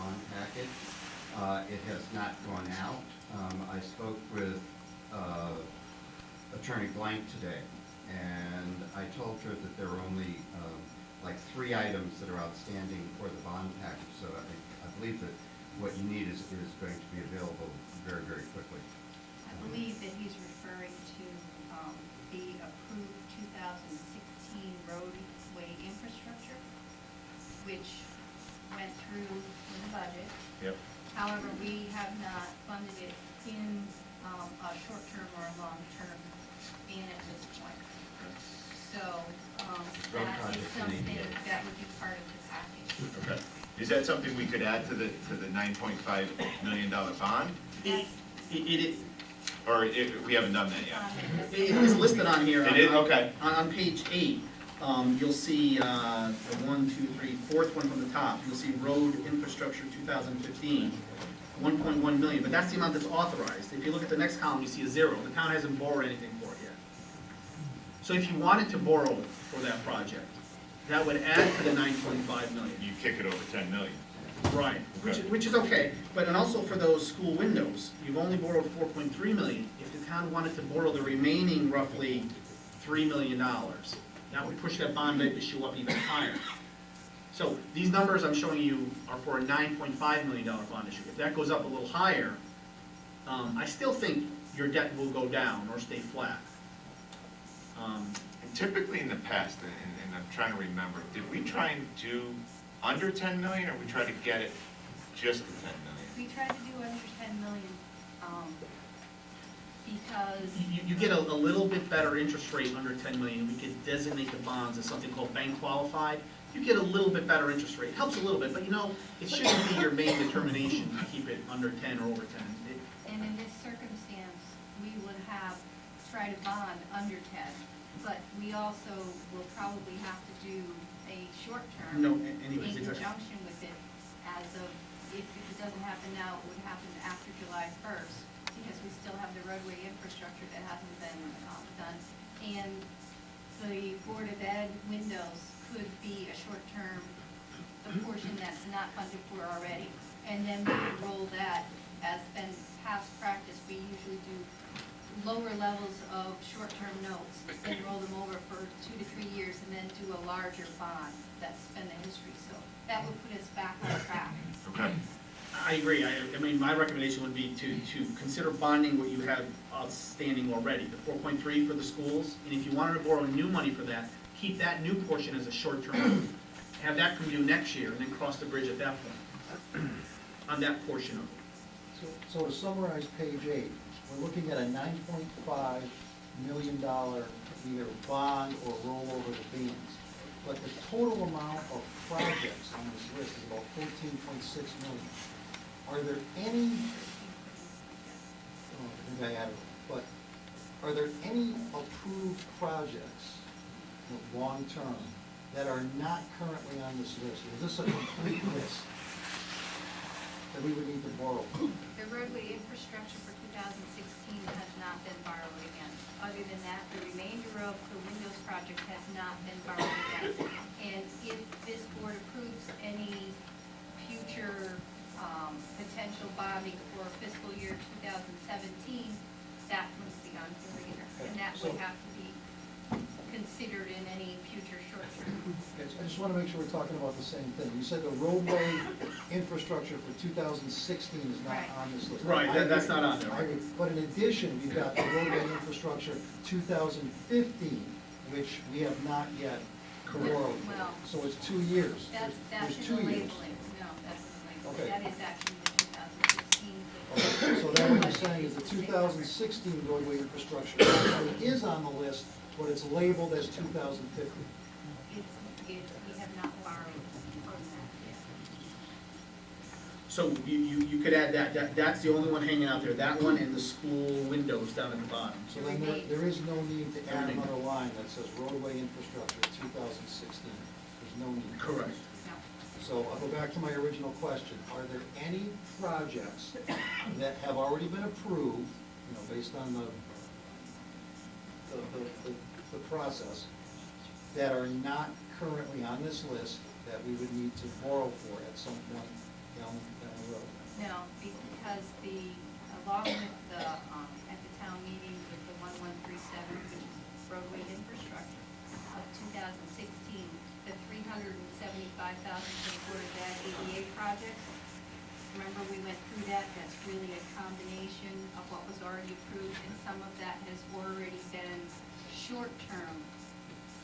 bond packet. It has not gone out. I spoke with Attorney Blank today, and I told her that there were only like 3 items that are outstanding for the bond package. So I believe that what you need is going to be available very, very quickly. I believe that he's referring to the approved 2016 roadway infrastructure, which went through in the budget. Yep. However, we have not funded it in a short-term or a long-term span at this point. So that is something that would be part of the package. Okay. Is that something we could add to the $9.5 million bond? Or we haven't done that yet? It is listed on here. It is? Okay. On page 8, you'll see the 1, 2, 3, fourth one from the top. You'll see road infrastructure 2015, 1.1 million, but that's the amount that's authorized. If you look at the next column, you see a 0. The town hasn't borrowed anything for it yet. So if you wanted to borrow for that project, that would add to the 9.5 million. You kick it over 10 million. Right, Okay. which is okay, but and also for those school windows, you've only borrowed 4.3 million. If the town wanted to borrow the remaining roughly $3 million, that would push that bond issue up even higher. So these numbers I'm showing you are for a $9.5 million bond issue. If that goes up a little higher, I still think your debt will go down or stay flat. And typically in the past, and I'm trying to remember, did we try and do under 10 million, or we try to get it just to 10 million? We tried to do under 10 million because You get a little bit better interest rate under 10 million. We could designate the bonds as something called bank qualified. You get a little bit better interest rate. Helps a little bit, but you know, it shouldn't be your main determination to keep it under 10 or over 10. and in this circumstance, we would have tried to bond under 10, but we also will probably have to do a short term No, in anyways, exactly. conjunction with it as of, if it doesn't happen now, it would happen after July 1st, because we still have the roadway infrastructure that hasn't been done. And the Board of Ed windows could be a short term, the portion that's not funded for already. And then we would roll that, as been past practice, we usually do lower levels of short-term notes, then roll them over for 2 to 3 years, and then do a larger bond. That's been the history, so that would put us back on track. Okay. I agree. I mean, my recommendation would be to consider bonding what you have outstanding already, the 4.3 for the schools. And if you wanted to borrow new money for that, keep that new portion as a short-term. Have that come due next year, and then cross the bridge at that point on that portion of it. So to summarize page 8, we're looking at a $9.5 million either bond or rollover to bonds. But the total amount of projects on this list is about 14.6 million. Are there any, I think I added, but are there any approved projects, long-term, that are not currently on this list? Is this a complete list that we would need to borrow from? The roadway infrastructure for 2016 has not been borrowed again. Other than that, the remainder of the Windows project has not been borrowed again. And if this board approves any future potential bonding for fiscal year 2017, that must be on the radar. And that would have to be considered in any future short-term. Okay, so I just want to make sure we're talking about the same thing. You said the roadway infrastructure for 2016 is not Right. on this list. Right, I that's agree. not on there. I agree. But in addition, we've got the roadway infrastructure 2015, which we have not yet borrowed. Well, So it's 2 years. that's There's in 2 the years. labeling. No, that's in the labeling. Okay. That is actually the 2016. Okay, so then what you're saying is the 2016 roadway infrastructure actually is on the list, but it's labeled as 2015. We have not borrowed from that yet. So you could add that, that's the only one hanging out there, that one and the school windows down at the bottom. So then there is no need to add another line that says roadway infrastructure 2016. There's no need. Correct. No. So I'll go back to my original question. Are there any projects that have already been approved, based on the process, that are not currently on this list that we would need to borrow for at some point down the road. No, because along with at the town meeting with the 1137, which is roadway infrastructure of 2016, the 375,000 for the Board of Ed ADA projects. Remember, we went through that, that's really a combination of what was already approved, and some of that has already been short-term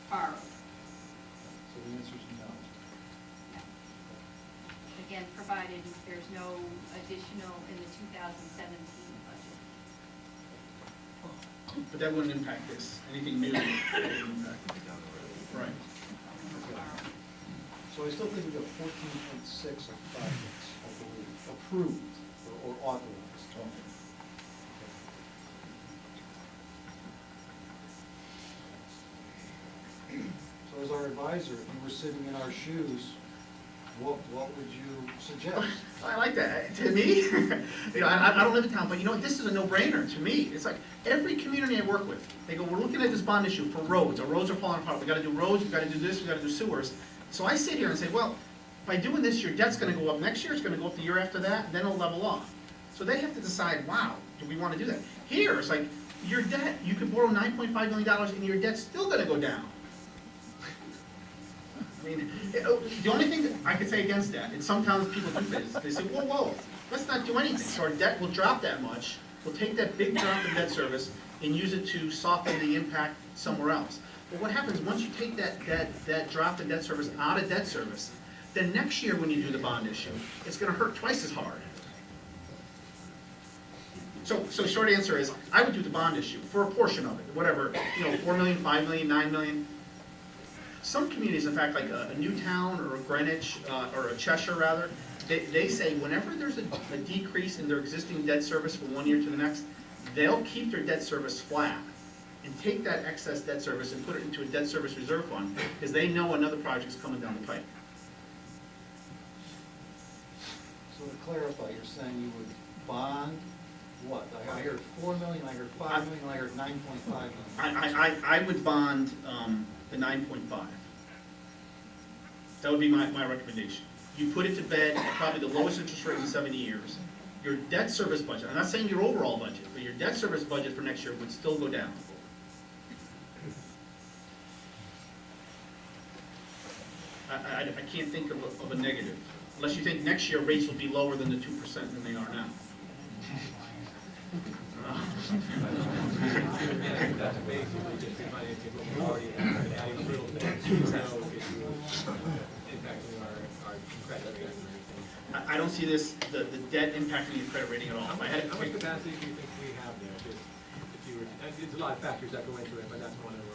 borrowed. So the answer is no. Again, provided there's no additional in the 2017 budget. But that wouldn't impact this, anything new wouldn't impact it. Right. So I still think we got 14.6 of projects, I believe, approved or authorized. So as our advisor, if you were sitting in our shoes, what would you suggest? I like that. To me, you know, I don't live in town, but you know what, this is a no-brainer to me. It's like, every community I work with, they go, we're looking at this bond issue for roads. Our roads are falling apart. We gotta do roads, we gotta do this, we gotta do sewers. So I sit here and say, well, by doing this, your debt's gonna go up next year, it's gonna go up the year after that, then it'll level off. So they have to decide, wow, do we wanna do that? Here, it's like, your debt, you could borrow $9.5 million and your debt's still gonna go down. I mean, the only thing that I could say against that, and sometimes people do this, they say, whoa, let's not do anything. So our debt will drop that much, we'll take that big drop in debt service and use it to soften the impact somewhere else. But what happens, once you take that drop in debt service out of debt service, then next year when you do the bond issue, it's gonna hurt twice as hard. So short answer is, I would do the bond issue for a portion of it, whatever, you know, 4 million, 5 million, 9 million. Some communities, in fact, like a Newtown or a Greenwich, or a Cheshire rather, they say whenever there's a decrease in their existing debt service from one year to the next, they'll keep their debt service flat and take that excess debt service and put it into a debt service reserve fund, because they know another project's coming down the pipe. So to clarify, you're saying you would bond what? I heard 4 million, I heard 5 million, I heard 9.5 million. I would bond the 9.5. That would be my recommendation. You put it to bed at probably the lowest interest rate in 70 years. Your debt service budget, I'm not saying your overall budget, but your debt service budget for next year would still go down. I can't think of a negative, unless you think next year rates will be lower than the 2% than they are now. That's basically just financing what we already have and adding little things, no issue impacting our credit rating or anything. I don't see the debt impacting your credit rating at all. How If I much, had to how much pick- capacity do you think we have there? Just if you were, and there's a lot of factors that go into it, but that's one of them.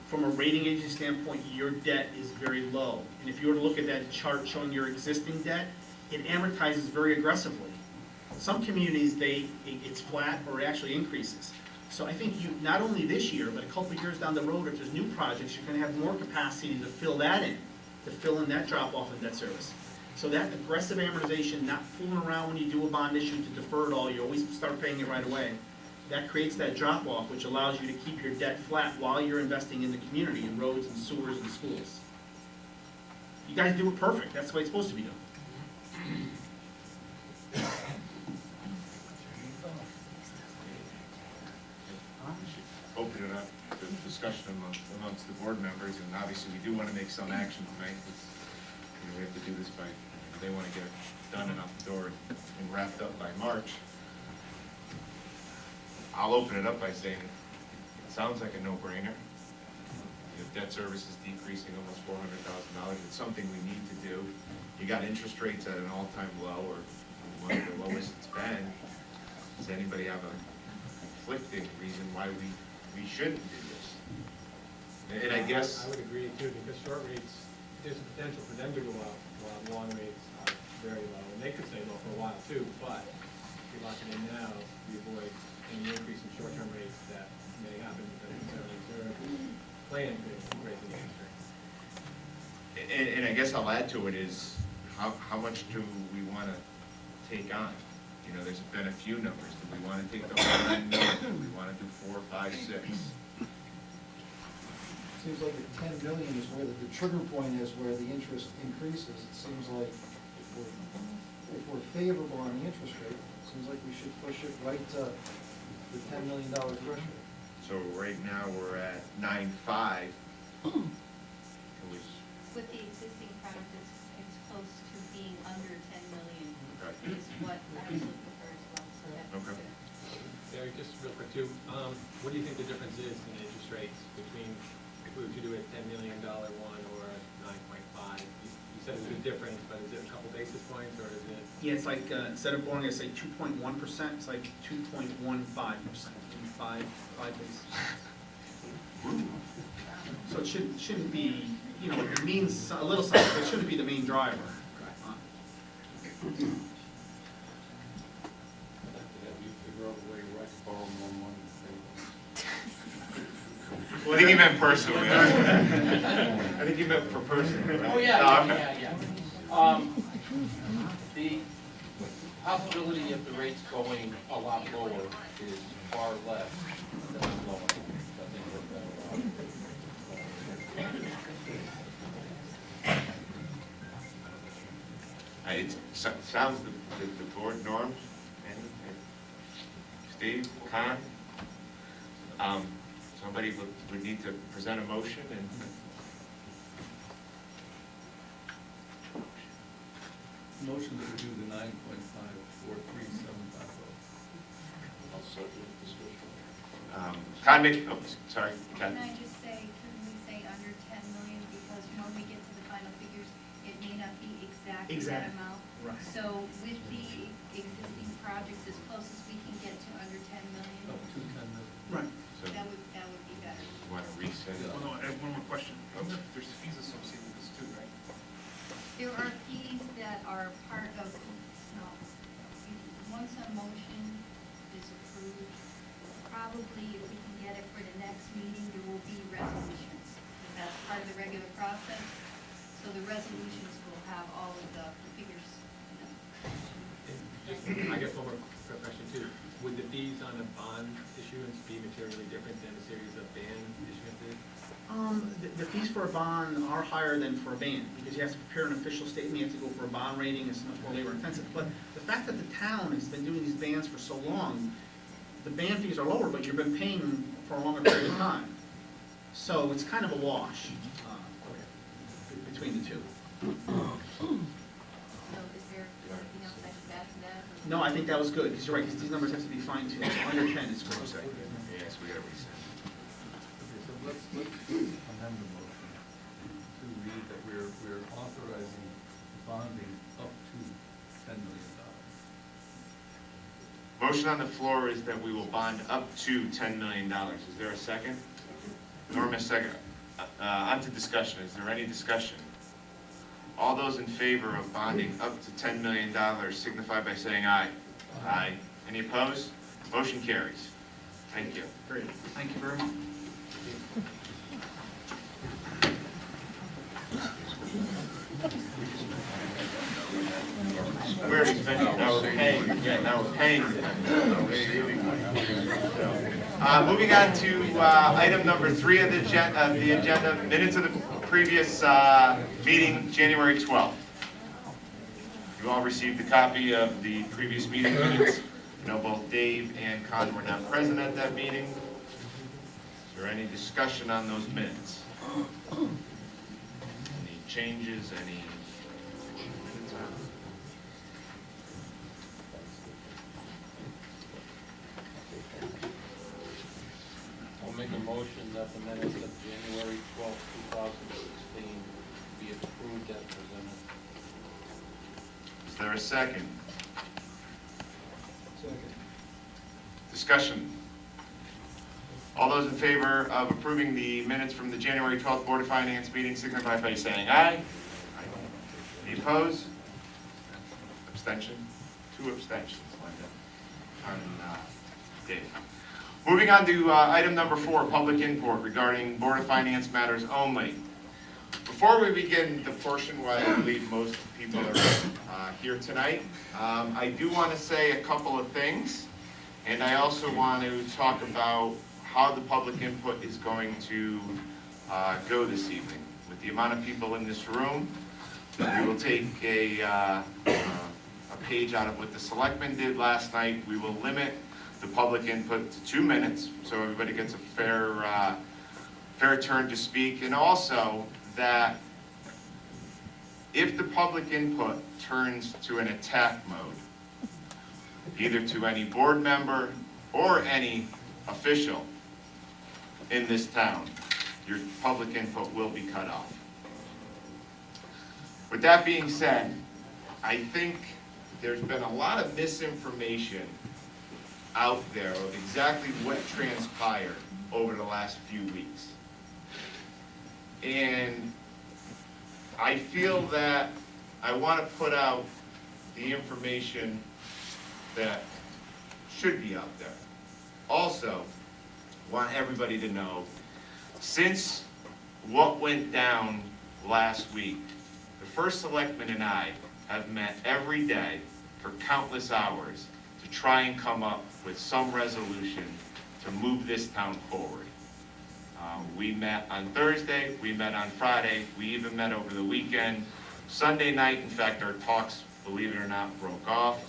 From a rating agency standpoint, your debt is very low. And if you were to look at that chart showing your existing debt, it amortizes very aggressively. Some communities, it's flat or it actually increases. So I think you, not only this year, but a couple of years down the road, if there's new projects, you're gonna have more capacity to fill that in, to fill in that drop off in debt service. So that aggressive amortization, not fooling around when you do a bond issue to defer it all, you always start paying it right away. That creates that drop off, which allows you to keep your debt flat while you're investing in the community, in roads and sewers and schools. You guys do it perfect, that's the way it's supposed to be done. Open it up to discussion amongst the board members, and obviously we do want to make some action tonight. You know, we have to do this by, they want to get it done and out the door and wrapped up by March. I'll open it up by saying, it sounds like a no-brainer. The debt service is decreasing almost $400,000. It's something we need to do. You got interest rates at an all-time low, or one of the lowest it's been. Does anybody have a conflicting reason why we shouldn't do this? And I guess, I would agree too, because short rates, there's a potential for them to go up, while long rates are very low. And they could stay low for a while too, but if you lock it in now, we avoid any increase in short-term rates that may happen because the Federal Reserve plan could raise the interest rate. and I guess I'll add to it is, how much do we want to take on? You know, there's been a few numbers. Do we want to take the whole 9 million? Do we want to do 4, 5, 6? Seems like the 10 million is where the trigger point is, where the interest increases. It seems like if we're favorable on the interest rate, seems like we should push it right to the $10 million threshold. So right now, we're at 9.5. Can we, With the existing product, it's close to being under 10 million, okay. is what I was looking for as well, so that's Okay. good. Barry, just real quick too, what do you think the difference is in interest rates between if we were to do a $10 million one or a 9.5? You said it's a difference, but is it a couple basis points or is it? Yeah, it's like, instead of borrowing, I say 2.1%, it's like 2.15%, maybe five basis. So it shouldn't be, you know, it means a little something, but it shouldn't be the main driver. I think he meant personally. I think he meant for personally, right? Oh, yeah, No, yeah, okay. yeah. The possibility of the rates going a lot lower is far less than lower. I think we're better off. It sounds, the board norms, Steve, Con, somebody would need to present a motion and. Motion to do the 9.54375. I'll start with discussion. Con, oh, sorry, Can Ken. I just say, can we say under 10 million, because when we get to the final figures, it may not be exactly that Exact. amount. Right. So with the existing projects, as close as we can get to under 10 million, Up to 10 million. Right. So, that would be better. want to reset it? Oh, no, I have one more question. There's fees associated with this too, right? There are fees that are part of, no, once a motion is approved, probably if we can get it for the next meeting, there will be resolutions. Because that's part of the regular process. So the resolutions will have all of the figures in them. Just, I guess one more quick question too. Would the fees on a bond issuance be materially different than a series of band issuances? The fees for a bond are higher than for a band, because you have to prepare an official statement, you have to go for a bond rating, it's much more labor intensive. But the fact that the town has been doing these bands for so long, the band fees are lower, but you've been paying for a longer period of time. So it's kind of a wash between the two. So is there anything else I should add to that? No, I think that was good, because you're right, because these numbers have to be fine tuned, so under 10 is good. Okay. Yes, we got to reset. Okay, so let's amend the motion to read that we're authorizing bonding up to $10 million. Motion on the floor is that we will bond up to $10 million. Is there a second? Norma, second. On to discussion. Is there any discussion? All those in favor of bonding up to $10 million signify by saying aye. Aye. Any opposed? Motion carries. Thank you. Great, thank you very much. We already spent it. Now we're paying. Yeah, now we're paying. Moving on to item number 3 of the agenda, minutes of the previous meeting, January 12th. You all received a copy of the previous meeting minutes. You know, both Dave and Con were not present at that meeting. Is there any discussion on those minutes? Any changes, any? I'll make a motion that the minutes of January 12th, 2016 be approved as presented. Is there a second? Second. Discussion. All those in favor of approving the minutes from the January 12th Board of Finance meeting signify by saying aye. Any opposed? Abstention? 2 abstentions, Linda. On Dave. Moving on to item number 4, public input regarding Board of Finance matters only. Before we begin the portion where I believe most people are here tonight, I do want to say a couple of things, and I also want to talk about how the public input is going to go this evening. With the amount of people in this room, we will take a a page out of what the selectmen did last night. We will limit the public input to 2 minutes, so everybody gets a fair turn to speak. And also that if the public input turns to an attack mode, either to any board member or any official in this town, your public input will be cut off. With that being said, I think there's been a lot of misinformation out there of exactly what transpired over the last few weeks. And I feel that I want to put out the information that should be out there. Also, want everybody to know, since what went down last week, the first selectman and I have met every day for countless hours to try and come up with some resolution to move this town forward. We met on Thursday, we met on Friday, we even met over the weekend. Sunday night, in fact, our talks, believe it or not, broke off.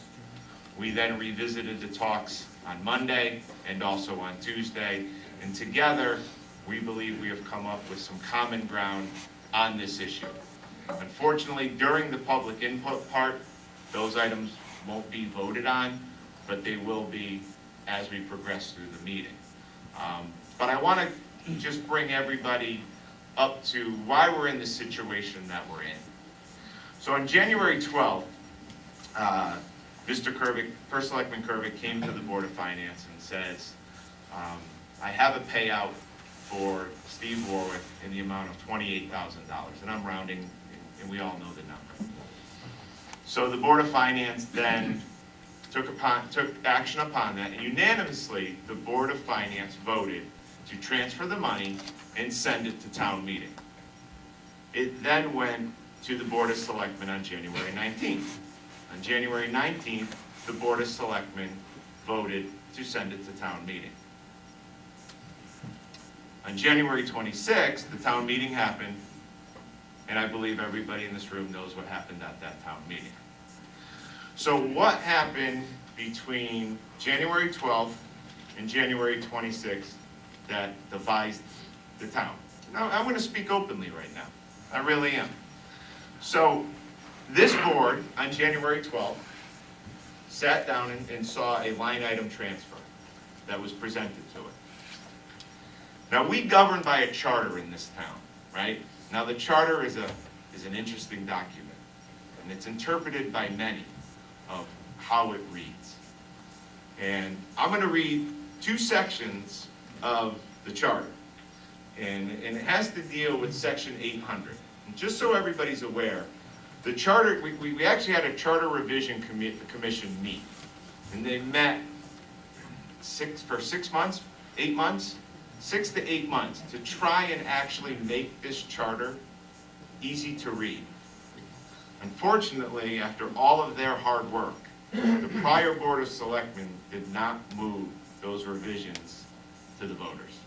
We then revisited the talks on Monday and also on Tuesday, and together, we believe we have come up with some common ground on this issue. Unfortunately, during the public input part, those items won't be voted on, but they will be as we progress through the meeting. But I want to just bring everybody up to why we're in the situation that we're in. So on January 12th, Mr. Kervick, First Selectman Kervick, came to the Board of Finance and says, I have a payout for Steve Warwick in the amount of $28,000, and I'm rounding, and we all know the number. So the Board of Finance then took action upon that, and unanimously, the Board of Finance voted to transfer the money and send it to town meeting. It then went to the Board of Selectmen on January 19th. On January 19th, the Board of Selectmen voted to send it to town meeting. On January 26th, the town meeting happened, and I believe everybody in this room knows what happened at that town meeting. So what happened between January 12th and January 26th that divides the town? Now, I'm going to speak openly right now. I really am. So this board on January 12th sat down and saw a line item transfer that was presented to it. Now, we govern by a charter in this town, right? Now, the charter is an interesting document, and it's interpreted by many of how it reads. And I'm going to read 2 sections of the charter, and it has to deal with section 800. And just so everybody's aware, the charter, we actually had a charter revision commission meet, and they met 6 months, 8 months, 6 to 8 months to try and actually make this charter easy to read. Unfortunately, after all of their hard work, the prior Board of Selectmen did not move those revisions to the voters.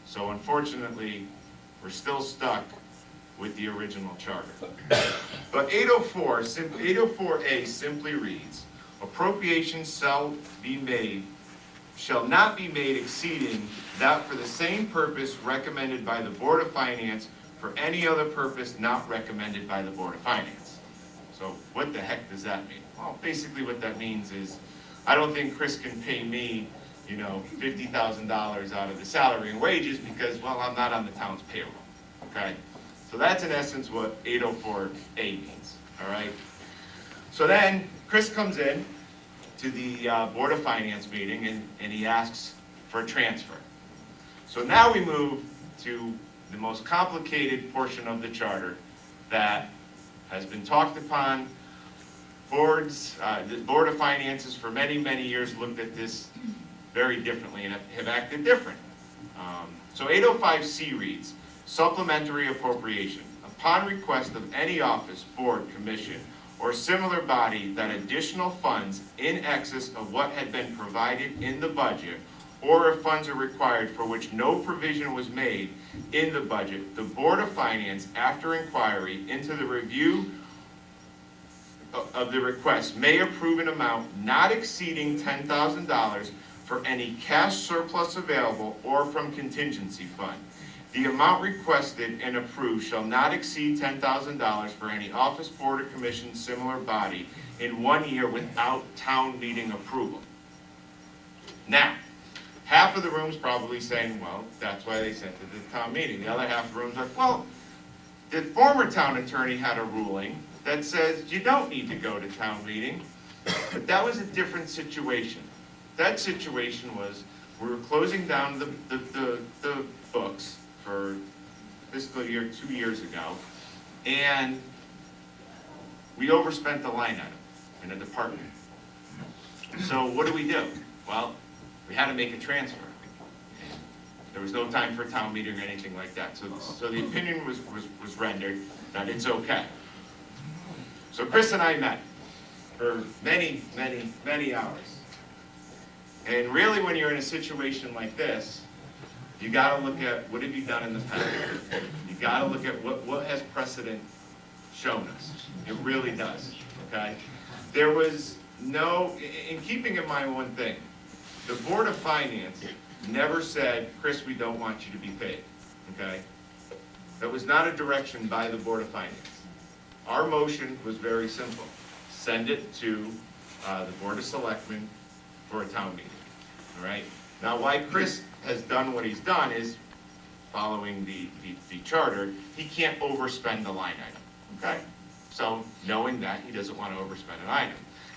So unfortunately, we're still stuck with the original charter. But 804A simply reads, appropriations shall not be made exceeding that for the same purpose recommended by the Board of Finance for any other purpose not recommended by the Board of Finance. So what the heck does that mean? Well, basically what that means is, I don't think Chris can pay me, $50,000 out of the salary and wages because, well, I'm not on the town's payroll, okay? So that's in essence what 804A means, all right? So then Chris comes in to the Board of Finance meeting and he asks for a transfer. So now we move to the most complicated portion of the charter that has been talked upon. The Board of Finances for many, many years looked at this very differently and have acted different. So 805C reads, supplementary appropriation. Upon request of any office, board, commission, or similar body that additional funds in excess of what had been provided in the budget, or if funds are required for which no provision was made in the budget, the Board of Finance, after inquiry into the review of the request may approve an amount not exceeding $10,000 for any cash surplus available or from contingency fund. The amount requested and approved shall not exceed $10,000 for any office, board, or commission, similar body in 1 year without town meeting approval. Now, half of the room's probably saying, well, that's why they sent it to the town meeting. The other half of the room's like, well, the former town attorney had a ruling that says you don't need to go to town meeting. But that was a different situation. That situation was, we were closing down the books for fiscal year 2 years ago, and we overspent the line item in a department. So what do? Well, we had to make a transfer. There was no time for a town meeting or anything like that. So the opinion was rendered that it's okay. So Chris and I met for many, many, many hours. And really, when you're in a situation like this, you gotta look at what have you done in the past. You gotta look at what has precedent shown us. It really does, okay? There was no, in keeping in mind one thing, the Board of Finance never said, Chris, we don't want you to be paid, okay? That was not a direction by the Board of Finance. Our motion was very simple. Send it to the Board of Selectmen for a town meeting, all right? Now, why Chris has done what he's done is, following the charter, he can't overspend the line item, okay? So, knowing that, he doesn't want to overspend an item.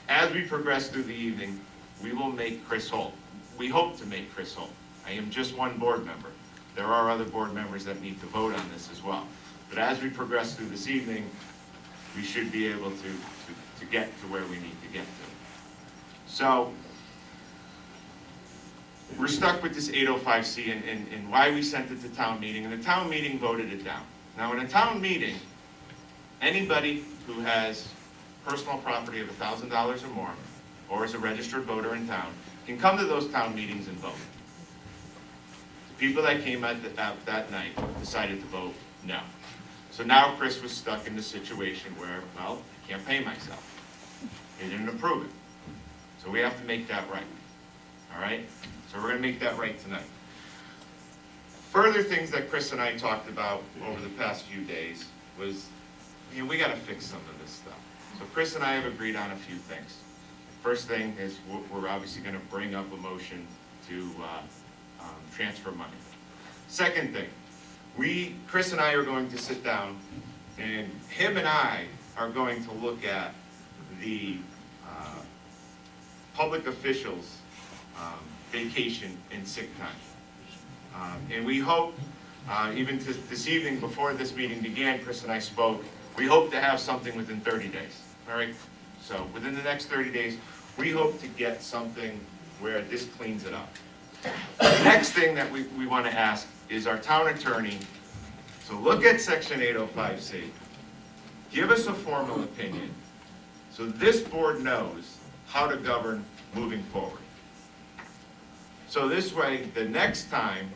As we progress through the evening, we will make Chris whole. We hope to make Chris whole. I am just one board member. There are other board members that need to vote on this as well. But as we progress through this evening, we should be able to get to where we need to get to. So, we're stuck with this 805C and why we sent it to town meeting, and the town meeting voted it down. Now, in a town meeting, anybody who has personal property of $1,000 or more, or is a registered voter in town, can come to those town meetings and vote. The people that came out that night decided to vote no. So now Chris was stuck in the situation where, well, I can't pay myself. They didn't approve it. So we have to make that right. All right? So we're going to make that right tonight. Further things that Chris and I talked about over the past few days was, we got to fix some of this stuff. So Chris and I have agreed on a few things. First thing is we're obviously going to bring up a motion to transfer money. Second thing, Chris and I are going to sit down, and him and I are going to look at the public officials' vacation and sick time. And we hope, even this evening before this meeting began, Chris and I spoke, we hope to have something within 30 days, all right? So within the next 30 days, we hope to get something where this cleans it up. The next thing that we want to ask is our town attorney to look at section 805C, give us a formal opinion, so this board knows how to govern moving forward. So this way, the next time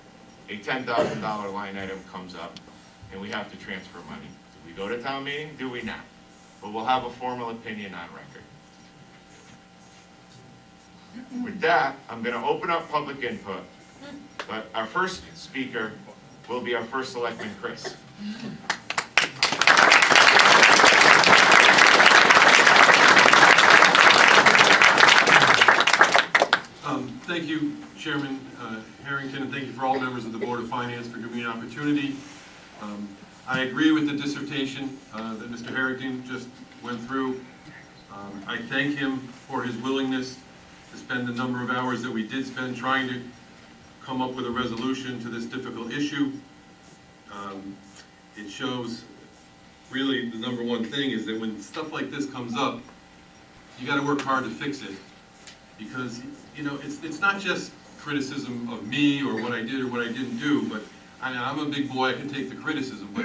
a $10,000 line item comes up and we have to transfer money, do we go to town meeting? Do we not? But we'll have a formal opinion on record. With that, I'm going to open up public input, but our first speaker will be our first selectman, Chris. Thank you, Chairman Harrington, and thank you for all members of the Board of Finance for giving me an opportunity. I agree with the dissertation that Mr. Harrington just went through. I thank him for his willingness to spend the number of hours that we did spend trying to come up with a resolution to this difficult issue. It shows, really, the number one thing is that when stuff like this comes up, you got to work hard to fix it, because it's not just criticism of me or what I did or what I didn't do, but I'm a big boy, I can take the criticism, but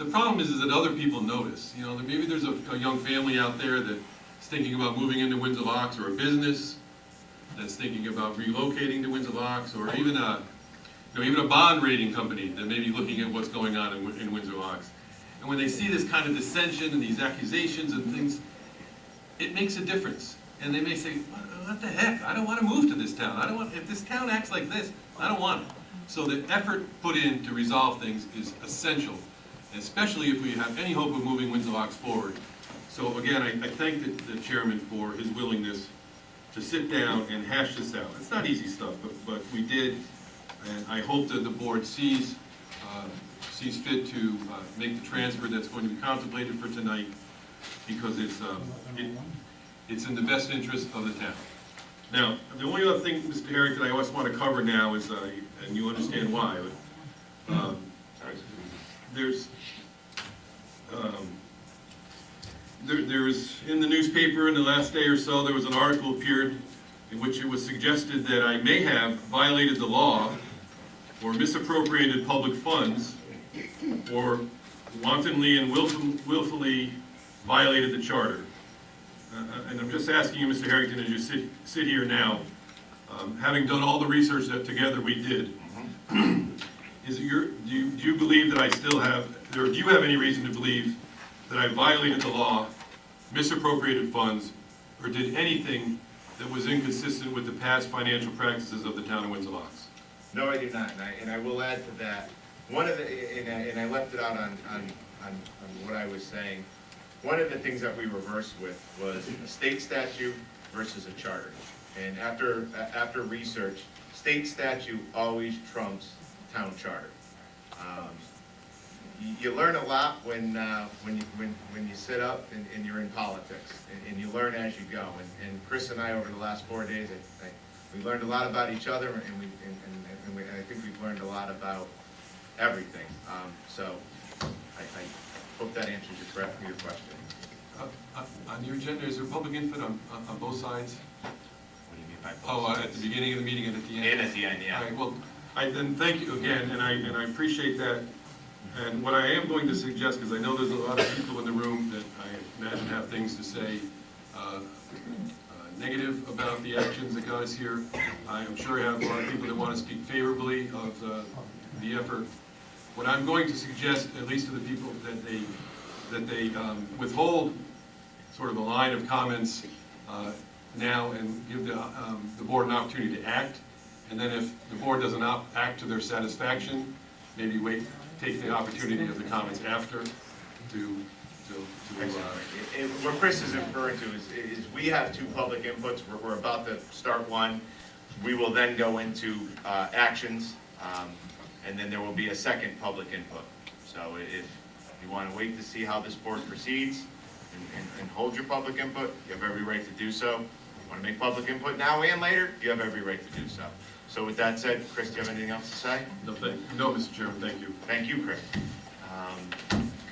the problem is that other people notice. Maybe there's a young family out there that's thinking about moving into Windsor Locks, or a business that's thinking about relocating to Windsor Locks, or even a bond rating company that may be looking at what's going on in Windsor Locks. And when they see this kind of dissension and these accusations and things, it makes a difference. And they may say, what the heck, I don't want to move to this town. If this town acts like this, I don't want it. So the effort put in to resolve things is essential, especially if we have any hope of moving Windsor Locks forward. So again, I thank the chairman for his willingness to sit down and hash this out. It's not easy stuff, but we did, and I hope that the board sees fit to make the transfer that's going to be contemplated for tonight, because it's in the best interest of the town. Now, the only other thing, Mr. Harrington, I also want to cover now is, and you understand why, but there's in the newspaper in the last day or so, there was an article appeared in which it was suggested that I may have violated the law or misappropriated public funds or wantonly and willfully violated the charter. And I'm just asking you, Mr. Harrington, as you sit here now, having done all the research that together we did, do you believe that I still have, or do you have any reason to believe that I violated the law, misappropriated funds, or did anything that was inconsistent with the past financial practices of the town of Windsor Locks? No, I do not, and I will add to that, one of the, and I left it out on what I was saying, one of the things that we reversed with was a state statute versus a charter. And after research, state statute always trumps town charter. You learn a lot when you sit up and you're in politics, and you learn as you go. And Chris and I, over the last 4 days, we learned a lot about each other, and I think we've learned a lot about everything. So I hope that answers your question. On your agenda, is there public input on both sides? What do you mean by Oh, at the beginning of the meeting and at the end? And at the end, yeah. All right, well, then thank you again, and I appreciate that. And what I am going to suggest, because I know there's a lot of people in the room that I imagine have things to say negative about the actions that got us here. I am sure I have a lot of people that want to speak favorably of the effort. What I'm going to suggest, at least to the people, that they withhold sort of a line of comments now and give the board an opportunity to act. And then if the board doesn't act to their satisfaction, maybe take the opportunity of the comments after to What Chris is referring to is we have two public inputs. We're about to start one. We will then go into actions, and then there will be a second public input. So if you want to wait to see how this board proceeds and hold your public input, you have every right to do so. If you want to make public input now and later, you have every right to do so. So with that said, Chris, do you have anything else to say? No, Mr. Chairman, thank you. Thank you, Chris.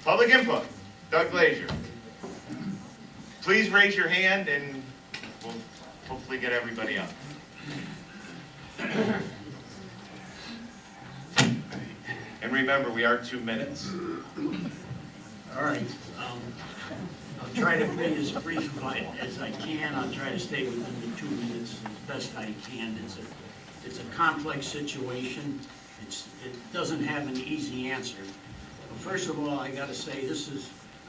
Public input, Doug Glazier. Please raise your hand and we'll hopefully get everybody up. And remember, we are 2 minutes. All right. I'll try to be as brief as I can. I'll try to stay within the 2 minutes as best I can. It's a complex situation. It doesn't have an easy answer. But first of all, I got to say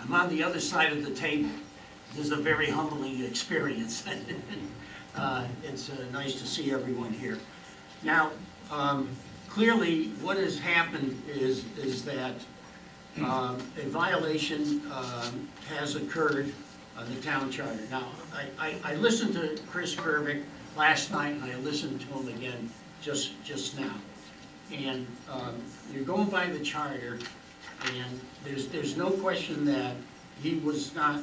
I'm on the other side of the table. This is a very humbling experience. It's nice to see everyone here. Now, clearly, what has happened is that a violation has occurred of the town charter. Now, I listened to Chris Kervick last night, and I listened to him again just now. And you're going by the charter, and there's no question that he was not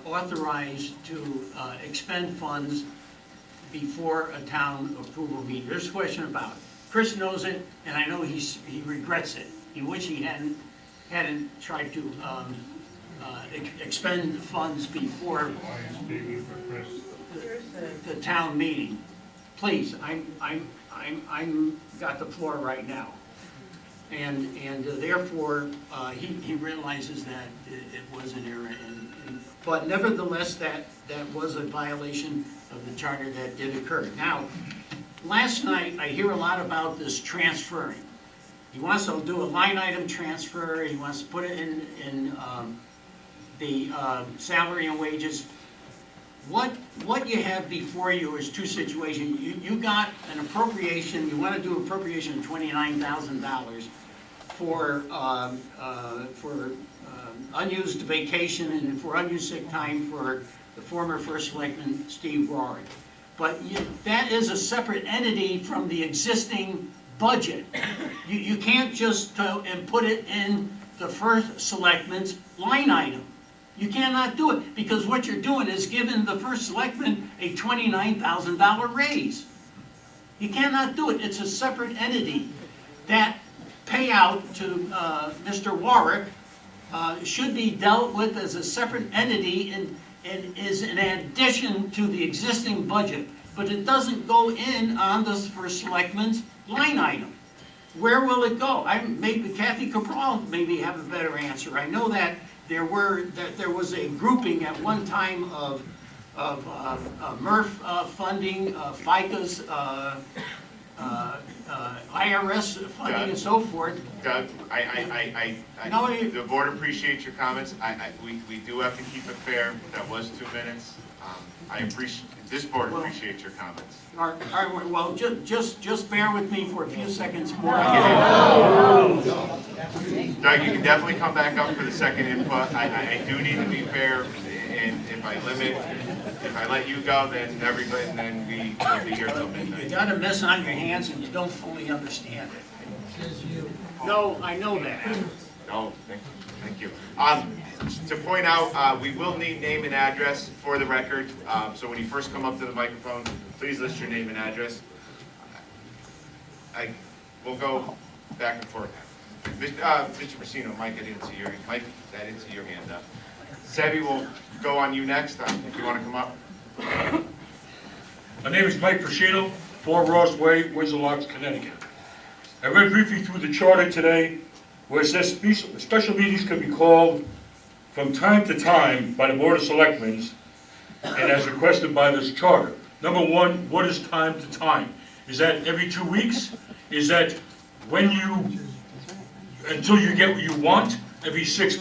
authorized to expend funds before a town approval meeting. There's a question about it. Chris knows it, and I know he regrets it. He wish he hadn't tried to expend funds before the town meeting. Please, I'm got the floor right now, and therefore he realizes that it was an error, but nevertheless that was a violation of the charter that did occur. Now, last night I hear a lot about this transferring. He wants to do a line item transfer. He wants to put it in the salary and wages. what you have before you is two situations. You got an appropriation, you want to do appropriation of $29,000 for unused vacation and for unused sick time for the former First Selectman Steve Rory. But that is a separate entity from the existing budget. You can't just and put it in the First Selectman's line item. You cannot do it, because what you're doing is giving the First Selectman a $29,000 raise. You cannot do it. It's a separate entity. That payout to Mr. Warwick should be dealt with as a separate entity and is an addition to the existing budget, but it doesn't go in on the First Selectman's line item. Where will it go? Maybe Kathy Cabral maybe have a better answer. I know that there was a grouping at one time of MRF funding, FICA's IRS funding and so forth. Doug, No, the board appreciates your comments. We do have to keep it fair. That was 2 minutes. This board appreciates your comments. All right, well, just bear with me for a few seconds more. Doug, you can definitely come back up for the second input. I do need to be fair, and if I let you go, then everybody, then we will be here till You midnight. got a mess on your hands and you don't fully understand it. No, I know that. No, thank you. To point out, we will need name and address for the record, so when you first come up to the microphone, please list your name and address. We'll go back and forth. Mr. Pacino, Mike, I didn't see your hand up. Sebi, we'll go on you next, if you want to come up. My name is Mike Frascino, 4 Ross Way, Windsor Locks, Connecticut. I read briefly through the charter today where it says special meetings can be called from time to time by the Board of Selectmen and as requested by this charter. Number one, what is time to time? Is that every 2 weeks? Is that when until you get what you want, every 6